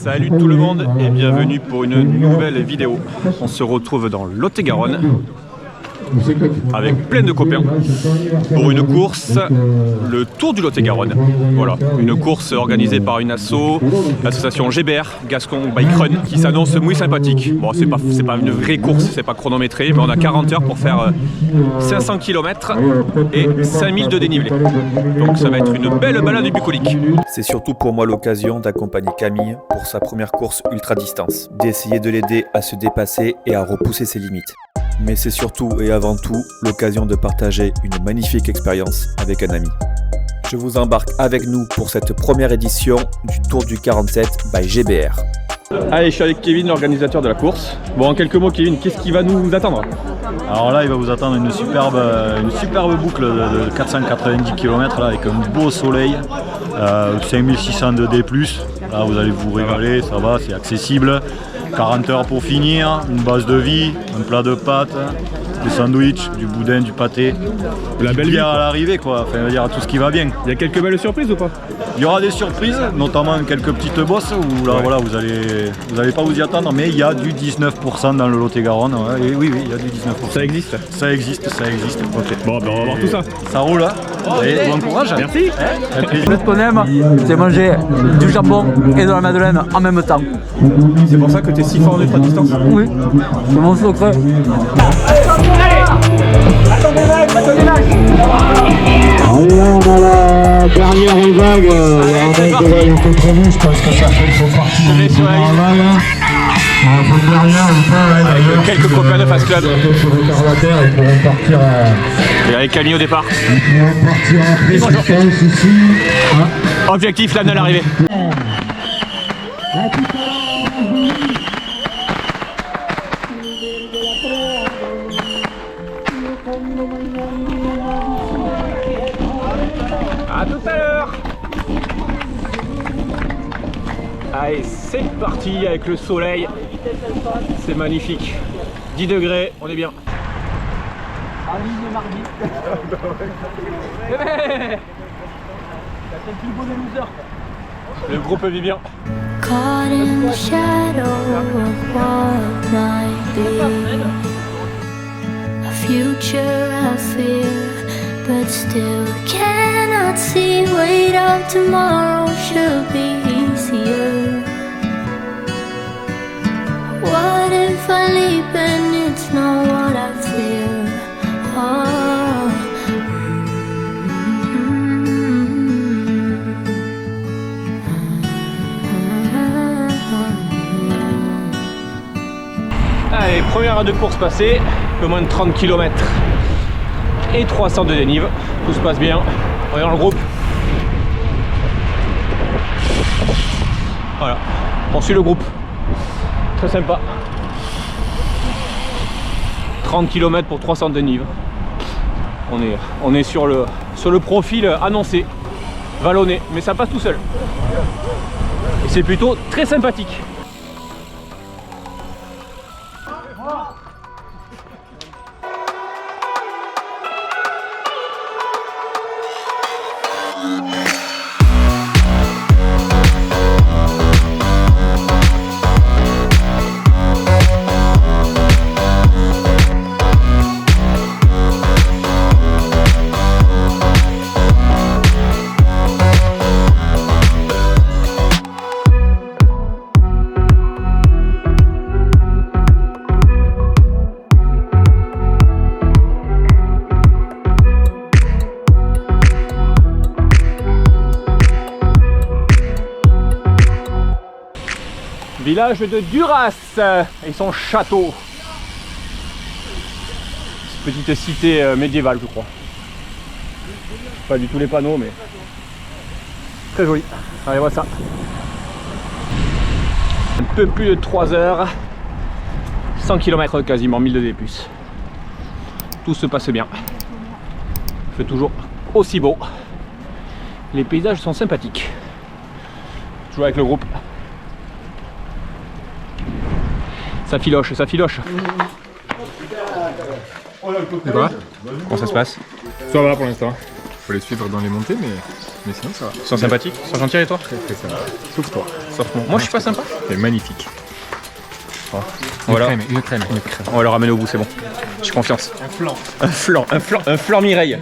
Salut tout le monde et bienvenue pour une nouvelle vidéo. On se retrouve dans Lot-et-Garonne avec plein de copains pour une course, le Tour du Lot-et-Garonne. Voilà, une course organisée par une asso, l'association GBR, Gascon Bike Run, qui s'annonce muy sympathique. Bon, c'est pas une vraie course, c'est pas chronométré, mais on a 40 heures pour faire 500 km et 5000 de dénivelé. Donc ça va être une belle balade bucolique. C'est surtout pour moi l'occasion d'accompagner Camille pour sa première course ultra distance, d'essayer de l'aider à se dépasser et à repousser ses limites. Mais c'est surtout et avant tout l'occasion de partager une magnifique expérience avec un ami. Je vous embarque avec nous pour cette première édition du Tour du 47 by GBR. Allez, je suis avec Kevin, l'organisateur de la course. Bon, en quelques mots, Kevin, qu'est-ce qui va nous attendre? Alors là, il va vous attendre une superbe boucle de 490 km là, avec un beau soleil, 5600 de D+. Là, vous allez vous régaler, ça va, c'est accessible. 40 heures pour finir, une base de vie, un plat de pâtes, des sandwichs, du boudin, du pâté, la belle bière à l'arrivée quoi, enfin, il y a tout ce qui va bien. Il y a quelques belles surprises ou pas? Il y aura des surprises, notamment quelques petites bosses où là voilà, vous allez pas vous y attendre, mais il y a du 19% dans le Lot-et-Garonne. Ouais, et oui, il y a du 19%. Ça existe? Ça existe. Ok. Bon, ben on va voir tout ça. Ça roule, hein. Et bon courage. Merci. Le qu'on aime, c'est manger du jambon et de la madeleine en même temps. C'est pour ça que tu es si fort en ultra distance? Oui, c'est mon secret. Allez, on a la dernière vague. On a un peu trop vite parce que ça fait faut partir dans la vague. Derrière, avec quelques copains de Fast Club. Sur le caractère, ils pourront partir. Et avec Camille au départ. Ils pourront partir après distance ici. Objectif, l'âne à l'arrivée. A tout à l'heure. Allez, c'est parti avec le soleil. C'est magnifique. 10 degrés, on est bien. Le groupe vit bien. Caught in the shadow of what might be, a future I fear, but still cannot see. Wait up, tomorrow should be easier. What if I leap and it's not what I fear? Oh. Allez, première heure de course passée, un peu moins de 30 km et 300 de dénive. Tout se passe bien, on est dans le groupe. Voilà, on suit le groupe. Très sympa. 30 km pour 300 de dénive. On est sur le profil annoncé, vallonné, mais ça passe tout seul. Et c'est plutôt très sympathique. Village de Duras et son château. Petite cité médiévale, je crois. Pas du tout les panneaux, mais très joli. Allez, voilà ça. Un peu plus de 3 heures, 100 km quasiment, 1000 de D+. Tout se passe bien. Il fait toujours aussi beau. Les paysages sont sympathiques. Toujours avec le groupe. Ça filoche, ça filoche. Et quoi? Comment ça se passe? Ça va pour l'instant. Faut les suivre dans les montées, mais Mais sinon, ça va. Ils sont sympathiques, ils sont gentils avec toi? Très sympa. Sauf toi. Sauf moi. Moi je suis pas sympa. C'est magnifique. Voilà. Une crème. On va le ramener au bout, c'est bon. J'ai confiance. Un flan Mireille.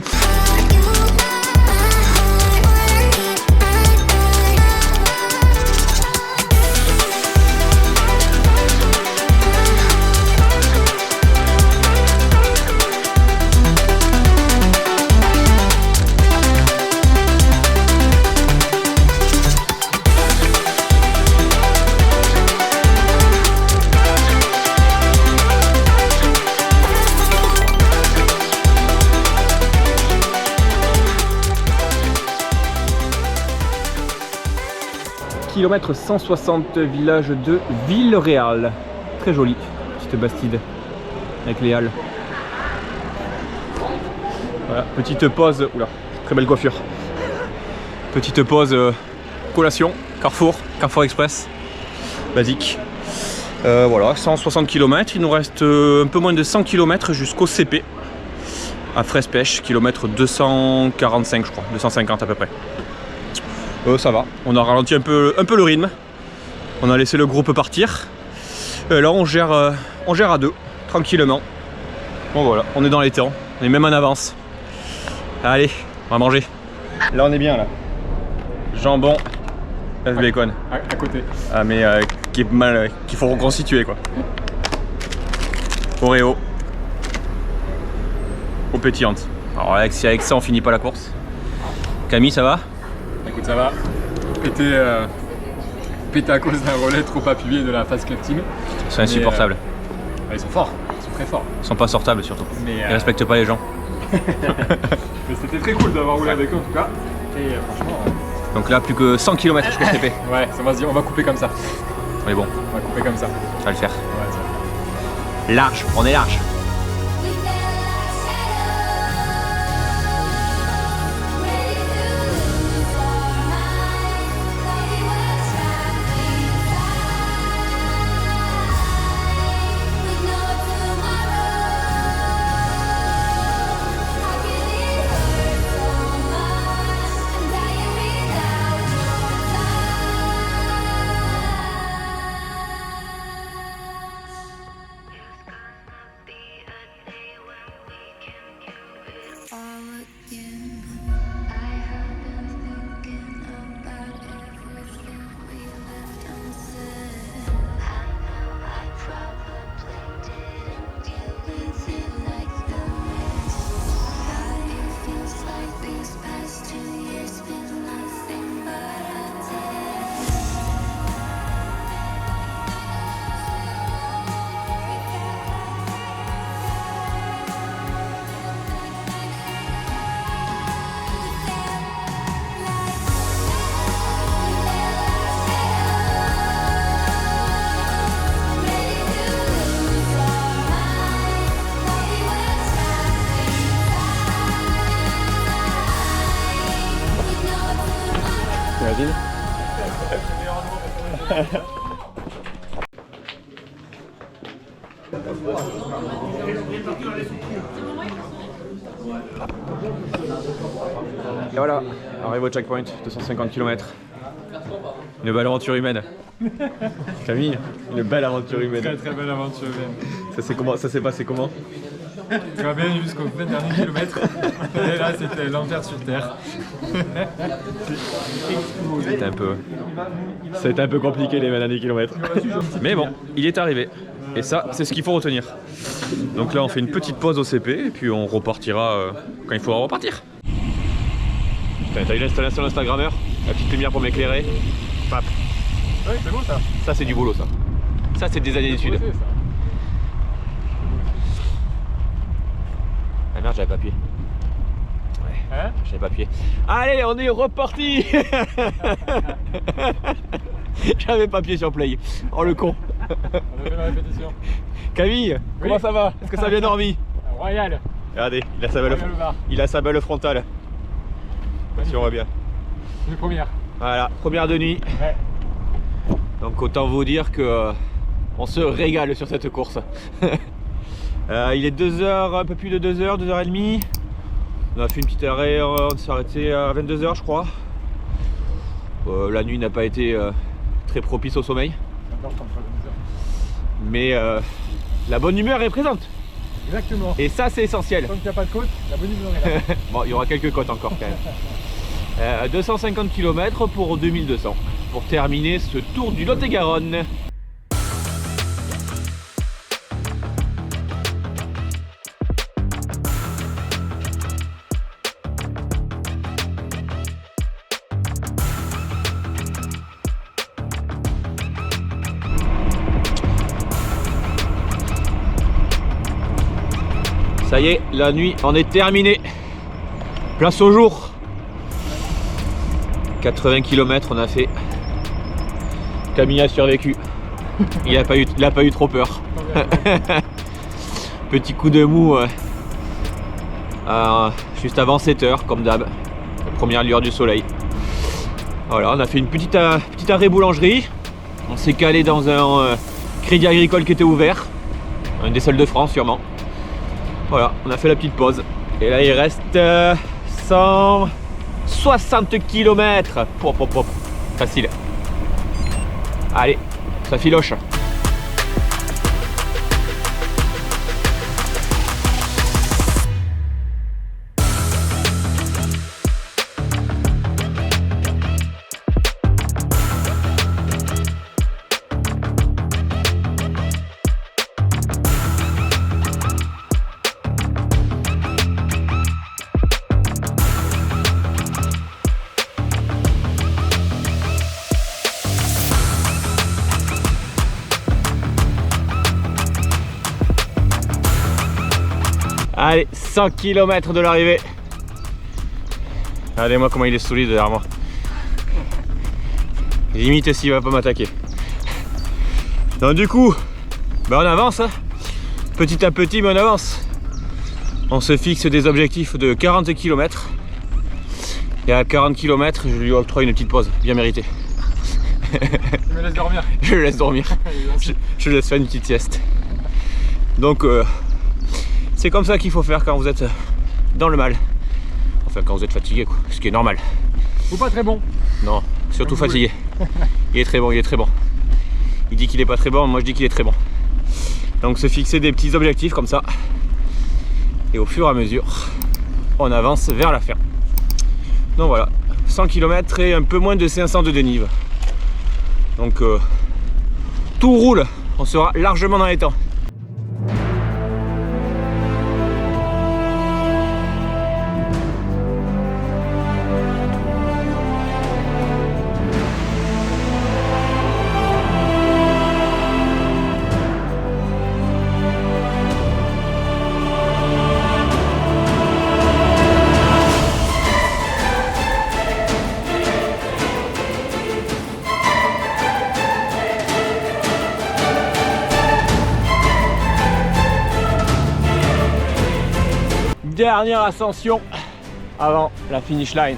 Kilomètre 160, village de Villeréal. Très joli, petite bastide avec les halles. Voilà, petite pause. Oula, très belle coiffure. Petite pause collation, Carrefour Express. Basique. Voilà, 160 km. Il nous reste un peu moins de 100 km jusqu'au CP. À Fraise Pêche, kilomètre 245, je crois, 250 à peu près. Ça va, on a ralenti un peu le rythme. On a laissé le groupe partir. Là on gère à deux, tranquillement. Bon voilà, on est dans les temps, on est même en avance. Allez, on va manger. Là on est bien là. Jambon, œuf bacon. À côté. Ah mais qu'il faut reconstituer quoi. Oreo. Eau pétillante. Alors avec ça on finit pas la course. Camille, ça va? Écoute, ça va. Pété à cause d'un relais trop appuyé de la Fast Club Team. C'est insupportable. Ils sont forts, ils sont très forts. Ils sont pas sortables surtout. Mais, Ils respectent pas les gens. Mais c'était très cool d'avoir roulé avec eux en tout cas. Et franchement. Donc là plus que 100 km jusqu'au CP. Ouais, ça va se dire, on va couper comme ça. Mais bon, On va couper comme ça. ça va le faire. Ouais, ça va. Large, on est large. T'imagines? Et voilà, arrive au checkpoint, 250 km. Une belle aventure humaine. Camille, une belle aventure humaine. Très belle aventure humaine. Ça s'est passé comment? Tu vas bien jusqu'au dernier kilomètre. Et là, c'était l'enfer sur terre. C'était un peu compliqué les derniers kilomètres. Mais bon, il est arrivé. Et ça, c'est ce qu'il faut retenir. Donc là, on fait une petite pause au CP et puis on repartira quand il faudra repartir. Putain, t'as une installation Instagrammeur? La petite lumière pour m'éclairer. Pap. Ouais, c'est bon ça. Ça, c'est du boulot, ça. Ça, c'est des années d'études. Ah merde, j'avais pas appuyé. Ouais, Hein? j'avais pas appuyé. Allez, on est reparti. J'avais pas appuyé sur play. Oh le con. On a fait la répétition. Camille, comment ça va? Est-ce que ça a bien dormi? Royal. Regardez, il a sa belle frontale. Si on voit bien. Une première. Voilà, première de nuit. Ouais. Donc autant vous dire que on se régale sur cette course. Il est 2h, un peu plus de 2h, 2h30. On a fait une petite arrêt, on s'est arrêté à 22h je crois. La nuit n'a pas été très propice au sommeil. Mais la bonne humeur est présente. Exactement. Et ça, c'est essentiel. Tant qu'il n'y a pas de côte, la bonne humeur est là. Bon, il y aura quelques côtes encore quand même. 250 km pour 2200 pour terminer ce tour du Lot-et-Garonne. Ça y est, la nuit en est terminée. Place au jour. 80 km on a fait. Camille a survécu. Il a pas eu trop peur. Petit coup de mou juste avant 7 h comme d'hab. Première lueur du soleil. Voilà, on a fait une petite arrêt boulangerie. On s'est calé dans un crédit agricole qui était ouvert. Un des seuls de France sûrement. Voilà, on a fait la petite pause. Et là il reste 160 km. Pop. Facile. Allez, ça filoche. Allez, 100 km de l'arrivée. Regardez-moi comment il est solide derrière moi. Limite s'il va pas m'attaquer. Donc du coup, on avance. Hein. Petit à petit, mais on avance. On se fixe des objectifs de 40 km. Et à 40 km, je lui octroie une petite pause, bien méritée. Tu me laisses dormir. Je le laisse dormir. Je le laisse faire une petite sieste. Donc c'est comme ça qu'il faut faire quand vous êtes dans le mal. Enfin quand vous êtes fatigué quoi, ce qui est normal. Ou pas très bon. Non, surtout fatigué. Il est très bon, il est très bon. Il dit qu'il est pas très bon, moi je dis qu'il est très bon. Donc se fixer des petits objectifs comme ça. Et au fur et à mesure, on avance vers la fin. Donc voilà, 100 km et un peu moins de 500 de dénive. Donc tout roule, on sera largement dans les temps. Dernière ascension avant la finish line.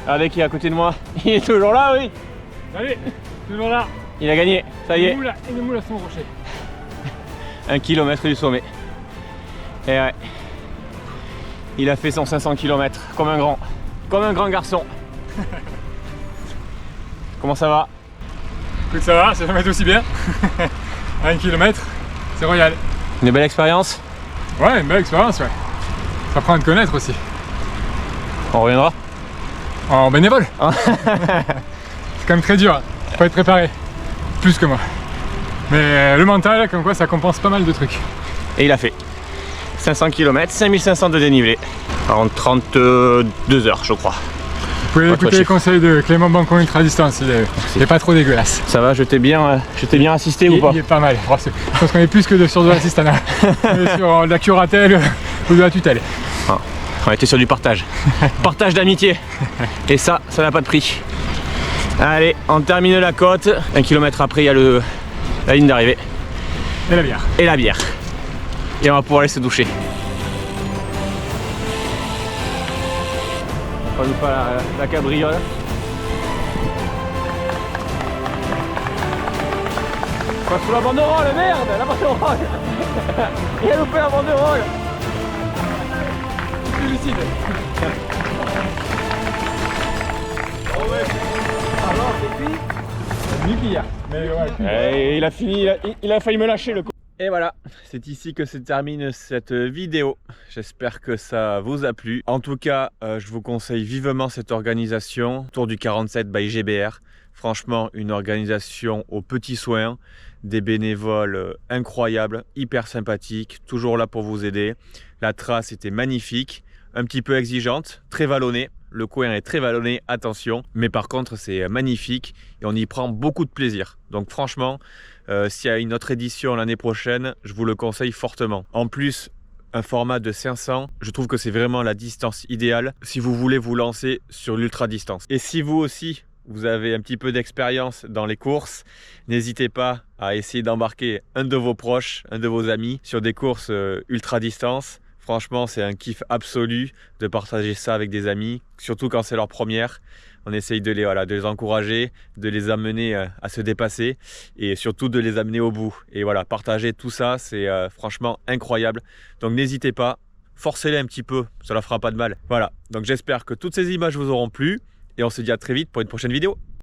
Regardez qui est à côté de moi. Il est toujours là, oui. Allez, toujours là. Il a gagné, ça y est. Et le moule à son rocher. 1 km du sommet. Et ouais. Il a fait son 500 km comme un grand garçon. Comment ça va? Écoute, ça va, ça jamais été aussi bien. 1 km, c'est royal. Une belle expérience? Ouais, une belle expérience, ouais. Ça apprend à te connaître aussi. On reviendra? En bénévole. C'est quand même très dur, faut être préparé. Plus que moi. Mais le mental, comme quoi, ça compense pas mal de trucs. Et il a fait 500 km, 5500 de dénivelé en 32 heures je crois. Vous pouvez écouter les conseils de Clément Bancon Ultra Distance, il est pas trop dégueulasse. Ça va, je t'ai bien assisté ou pas? Il est pas mal, je pense qu'on est plus que sur de l'assistanat. On est sur de la curatelle ou de la tutelle. Ah, on était sur du partage. Partage d'amitié. Et ça n'a pas de prix. Allez, on termine la côte. 1 km après, il y a la ligne d'arrivée. Et la bière. Et la bière. Et on va pouvoir aller se doucher. On va nous faire la cabriole. Pas sous la banderole, merde, la banderole. Il a loupé la banderole. Lucide. mieux qu'hier. Mais ouais. Et il a failli me lâcher le coup. Et voilà, c'est ici que se termine cette vidéo. J'espère que ça vous a plu. En tout cas, je vous conseille vivement cette organisation, Tour du 47 by GBR. Franchement, une organisation aux petits soins, des bénévoles incroyables, hyper sympathiques, toujours là pour vous aider. La trace était magnifique, un petit peu exigeante, très vallonnée. Le coin est très vallonné, attention, mais par contre c'est magnifique et on y prend beaucoup de plaisir. Donc franchement, s'il y a une autre édition l'année prochaine, je vous le conseille fortement. En plus, un format de 500, je trouve que c'est vraiment la distance idéale si vous voulez vous lancer sur l'ultra distance. Et si vous aussi, vous avez un petit peu d'expérience dans les courses, n'hésitez pas à essayer d'embarquer un de vos proches, un de vos amis sur des courses ultra distance. Franchement, c'est un kiff absolu de partager ça avec des amis, surtout quand c'est leur première. On essaye de les encourager, de les amener à se dépasser et surtout de les amener au bout. Et voilà, partager tout ça, c'est franchement incroyable. Donc n'hésitez pas, forcez-les un petit peu, ça leur fera pas de mal. Voilà, donc j'espère que toutes ces images vous auront plu et on se dit à très vite pour une prochaine vidéo.